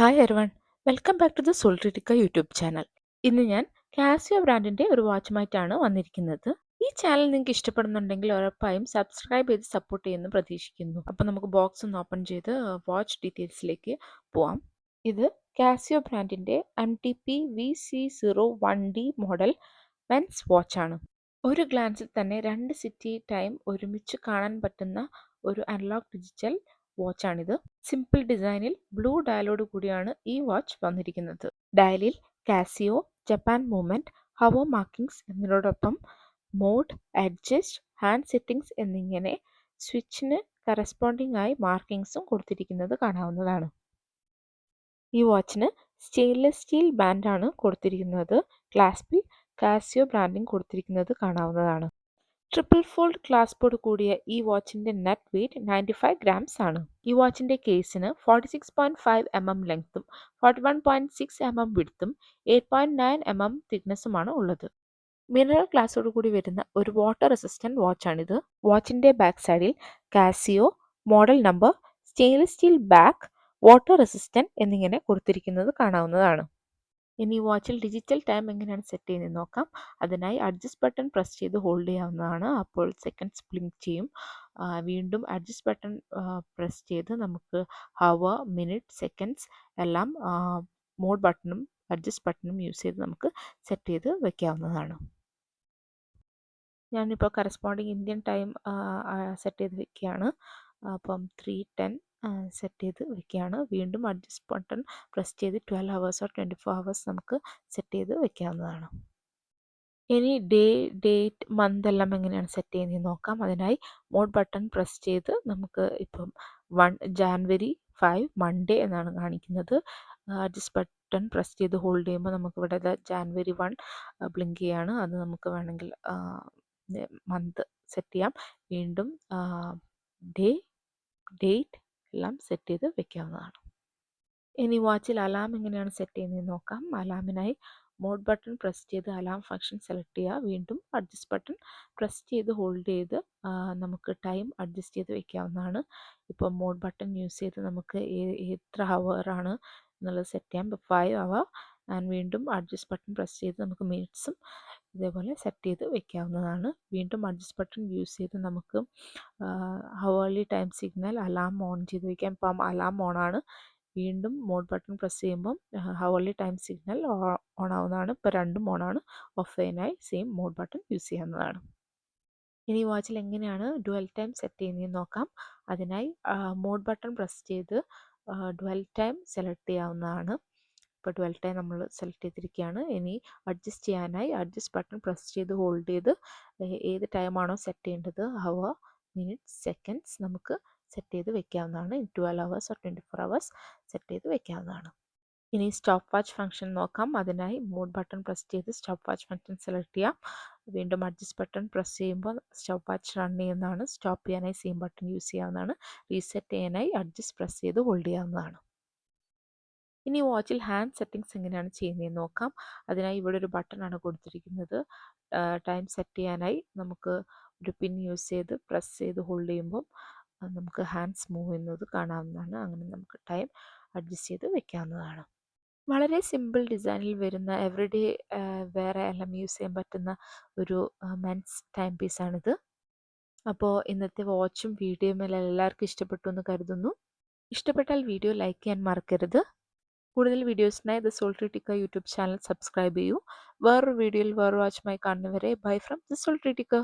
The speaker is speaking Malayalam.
Hi everyone, welcome back to the സോൾട്രിറ്റിക്ക യൂട്യൂബ് ചാനൽ. ഇന്ന് ഞാൻ കാസിയോ ബ്രാൻഡിന്റെ ഒരു വാച്ചുമായിട്ടാണ് വന്നിരിക്കുന്നത്. ഈ ചാനൽ നിങ്ങൾക്ക് ഇഷ്ടപ്പെടുന്നുണ്ടെങ്കിൽ ഉറപ്പായും സബ്സ്ക്രൈബ് ചെയ്ത് സപ്പോർട്ട് ചെയ്യുമെന്ന് പ്രതീക്ഷിക്കുന്നു. അപ്പോൾ നമുക്ക് ബോക്സ് ഒന്ന് ഓപ്പൺ ചെയ്ത് വാച്ച് ഡീറ്റെയിൽസിലേക്ക് പോവാം. ഇത് കാസിയോ ബ്രാൻഡിന്റെ MTP VC01D മോഡൽ മെൻസ് വാച്ചാണ്. ഒരു ഗ്ലാൻസിൽ തന്നെ 2 സിറ്റി ടൈം ഒരുമിച്ച് കാണാൻ പറ്റുന്ന ഒരു അനലോഗ് ഡിജിറ്റൽ വാച്ചാണിത്. സിമ്പിൾ ഡിസൈനിൽ ബ്ലൂ ഡയലോട് കൂടിയാണ് ഈ വാച്ച് വന്നിരിക്കുന്നത്. ഡയലിൽ Casio, Japan movement, hour markings എന്നതിനോടൊപ്പം മോഡ്, അഡ്ജസ്റ്റ്, ഹാൻഡ് സെറ്റിംഗ്സ് എന്നിങ്ങനെ സ്വിച്ചിന് കറസ്പോണ്ടിങ് ആയി മാർക്കിങ്സും കൊടുത്തിരിക്കുന്നത് കാണാവുന്നതാണ്. ഈ വാച്ചിന് സ്റ്റെയിൻലെസ് സ്റ്റീൽ ബാൻഡാണ് കൊടുത്തിരിക്കുന്നത്. ക്ലാസ്പിൽ കാസിയോ ബ്രാൻഡിംഗ് കൊടുത്തിരിക്കുന്നത് കാണാവുന്നതാണ്. ട്രിപ്പിൾ ഫോൾഡ് ക്ലാസ്പോട് കൂടിയ ഈ വാച്ചിന്റെ നെറ്റ് വെയ്റ്റ് 95 ഗ്രാംസ് ആണ്. ഈ വാച്ചിന്റെ കേസിന് 46.5 mm ലെങ്ത്തും 41.6 mm വിഡ്ത്തും 8.9 mm തിക്നെസ്സുമാണ് ഉള്ളത്. മിനറൽ ഗ്ലാസോട് കൂടി വരുന്ന ഒരു വാട്ടർ റെസിസ്റ്റന്റ് വാച്ചാണിത്. വാച്ചിന്റെ ബാക്ക് സൈഡിൽ Casio, model number, stainless steel back, water resistant എന്നിങ്ങനെ കൊടുത്തിരിക്കുന്നത് കാണാവുന്നതാണ്. ഇനി വാച്ചിൽ ഡിജിറ്റൽ ടൈം എങ്ങനെയാണ് സെറ്റ് ചെയ്യുന്നത് നോക്കാം. അതിനായി അഡ്ജസ്റ്റ് ബട്ടൺ പ്രസ് ചെയ്ത് ഹോൾഡ് ചെയ്യാവുന്നതാണ്. അപ്പോൾ സെക്കൻഡ്സ് ബ്ലിങ്ക് ചെയ്യും. വീണ്ടും അഡ്ജസ്റ്റ് ബട്ടൺ പ്രസ് ചെയ്ത് നമുക്ക് ഹവർ, മിനിറ്റ്, സെക്കൻഡ്സ് എല്ലാം മോഡ് ബട്ടണും അഡ്ജസ്റ്റ് ബട്ടണും യൂസ് ചെയ്ത് നമുക്ക് സെറ്റ് ചെയ്ത് വെക്കാവുന്നതാണ്. ഞാനിപ്പോൾ കറസ്പോണ്ടിങ് ഇന്ത്യൻ ടൈം സെറ്റ് ചെയ്ത് വെക്കുകയാണ്. അപ്പം 3:10 സെറ്റ് ചെയ്ത് വെക്കുകയാണ്. വീണ്ടും അഡ്ജസ്റ്റ് ബട്ടൺ പ്രസ് ചെയ്ത് 12 ഹവേഴ്സോ 24 ഹവേഴ്സ് നമുക്ക് സെറ്റ് ചെയ്ത് വെക്കാവുന്നതാണ്. ഇനി ഡേ, ഡേറ്റ്, മന്ത് എല്ലാം എങ്ങനെയാണ് സെറ്റ് ചെയ്യുന്നത് നോക്കാം. അതിനായി മോഡ് ബട്ടൺ പ്രസ് ചെയ്ത് നമുക്ക് ഇപ്പം ജാനുവരി 5 മൺഡേ എന്നാണ് കാണിക്കുന്നത്. അഡ്ജസ്റ്റ് ബട്ടൺ പ്രസ് ചെയ്ത് ഹോൾഡ് ചെയ്യുമ്പോൾ നമുക്ക് ഇവിടെ ജാനുവരി 1 ബ്ലിങ്ക് ചെയ്യാണ്. അത് നമുക്ക് വേണമെങ്കിൽ മന്ത് സെറ്റ് ചെയ്യാം. വീണ്ടും ഡേ, ഡേറ്റ് എല്ലാം സെറ്റ് ചെയ്ത് വെക്കാവുന്നതാണ്. ഇനി വാച്ചിൽ അലാം എങ്ങനെയാണ് സെറ്റ് ചെയ്യുന്നത് നോക്കാം. അലാമിനായി മോഡ് ബട്ടൺ പ്രസ് ചെയ്ത് അലാം ഫംഗ്ഷൻ സെലക്ട് ചെയ്യുക. വീണ്ടും അഡ്ജസ്റ്റ് ബട്ടൺ പ്രസ് ചെയ്ത് ഹോൾഡ് ചെയ്ത് നമുക്ക് ടൈം അഡ്ജസ്റ്റ് ചെയ്ത് വെക്കാവുന്നതാണ്. ഇപ്പോൾ മോഡ് ബട്ടൺ യൂസ് ചെയ്ത് നമുക്ക് എത്ര ഹവറാണ് എന്നുള്ളത് സെറ്റ് ചെയ്യാം. ഇപ്പോൾ 5 അവർ. വീണ്ടും അഡ്ജസ്റ്റ് ബട്ടൺ പ്രസ് ചെയ്ത് നമുക്ക് മിനിറ്റ്സും ഇതേപോലെ സെറ്റ് ചെയ്ത് വെക്കാവുന്നതാണ്. വീണ്ടും അഡ്ജസ്റ്റ് ബട്ടൺ യൂസ് ചെയ്ത് നമുക്ക് hourly time signal alarm on ചെയ്ത് വയ്ക്കാം. ഇപ്പം അലാം ഓൺ ആണ്. വീണ്ടും മോഡ് ബട്ടൺ പ്രസ് ചെയ്യുമ്പം ഹവർലി ടൈം സിഗ്നൽ ഓൺ ആവുന്നതാണ്. ഇപ്പോൾ രണ്ടും ഓൺ ആണ്. ഓഫ് ചെയ്യാനായി സെയിം മോഡ് ബട്ടൺ യൂസ് ചെയ്യാവുന്നതാണ്. ഇനി വാച്ചിൽ എങ്ങനെയാണ് ഡുവൽ ടൈം സെറ്റ് ചെയ്യുന്നത് നോക്കാം. അതിനായി മോഡ് ബട്ടൺ പ്രസ് ചെയ്ത് ഡുവൽ ടൈം സെലക്ട് ചെയ്യാവുന്നതാണ്. ഇപ്പോൾ 12 ടൈം നമ്മൾ സെലക്ട് ചെയ്തിരിക്കുകയാണ്. ഇനി അഡ്ജസ്റ്റ് ചെയ്യാനായി അഡ്ജസ്റ്റ് ബട്ടൺ പ്രസ് ചെയ്ത് ഹോൾഡ് ചെയ്ത് ഏത് ടൈമാണോ സെറ്റ് ചെയ്യേണ്ടത് ഹവർ, മിനിറ്റ്സ്, സെക്കൻഡ്സ് നമുക്ക് സെറ്റ് ചെയ്ത് വെക്കാവുന്നതാണ്. 12 ഹവേഴ്സ് 24 ഹവേഴ്സ് സെറ്റ് ചെയ്ത് വെക്കാവുന്നതാണ്. ഇനി സ്റ്റോപ്പ് വാച്ച് ഫംഗ്ഷൻ നോക്കാം. അതിനായി മോഡ് ബട്ടൺ പ്രസ് ചെയ്ത് സ്റ്റോപ്പ് വാച്ച് ഫംഗ്ഷൻ സെലക്ട് ചെയ്യാം. വീണ്ടും അഡ്ജസ്റ്റ് ബട്ടൺ പ്രസ് ചെയ്യുമ്പോൾ സ്റ്റോപ്പ് വാച്ച് റൺ ചെയ്യുന്നതാണ്. സ്റ്റോപ്പ് ചെയ്യാനായി സെയിം ബട്ടൺ യൂസ് ചെയ്യാവുന്നതാണ്. റീസെറ്റ് ചെയ്യാനായി അഡ്ജസ്റ്റ് പ്രസ് ചെയ്ത് ഹോൾഡ് ചെയ്യാവുന്നതാണ്. ഇനി വാച്ചിൽ ഹാൻഡ് സെറ്റിംഗ്സ് എങ്ങനെയാണ് ചെയ്യുന്നത് നോക്കാം. അതിനായി ഇവിടെ ഒരു ബട്ടൺ ആണ് കൊടുത്തിരിക്കുന്നത്. ടൈം സെറ്റ് ചെയ്യാനായി നമുക്ക് ഒരു പിൻ യൂസ് ചെയ്ത് പ്രസ് ചെയ്ത് ഹോൾഡ് ചെയ്യുമ്പോൾ നമുക്ക് ഹാൻഡ്സ് മൂവ് ചെയ്യുന്നത് കാണാവുന്നതാണ്. അങ്ങനെ നമുക്ക് ടൈം അഡ്ജസ്റ്റ് ചെയ്ത് വെക്കാവുന്നതാണ്. വളരെ സിമ്പിൾ ഡിസൈനിൽ വരുന്ന എവറിഡേ വേറെ എല്ലാം യൂസ് ചെയ്യാൻ പറ്റുന്ന ഒരു മെൻസ് ടൈം പീസാണിത്. അപ്പോൾ ഇന്നത്തെ വാച്ചും വീഡിയോയും എല്ലാം എല്ലാവർക്കും ഇഷ്ടപ്പെട്ടു എന്ന് കരുതുന്നു. ഇഷ്ടപ്പെട്ടാൽ വീഡിയോ ലൈക്ക് ചെയ്യാൻ മറക്കരുത്. കൂടുതൽ വീഡിയോസിനായി ദ സോൾട്രിറ്റിക്ക യൂട്യൂബ് ചാനൽ സബ്സ്ക്രൈബ് ചെയ്യൂ. വേറൊരു വീഡിയോയിൽ വേറൊരു വാച്ചുമായി കാണുന്നവരെ ബൈ ഫ്രം ദ സോൾട്രിറ്റിക്ക.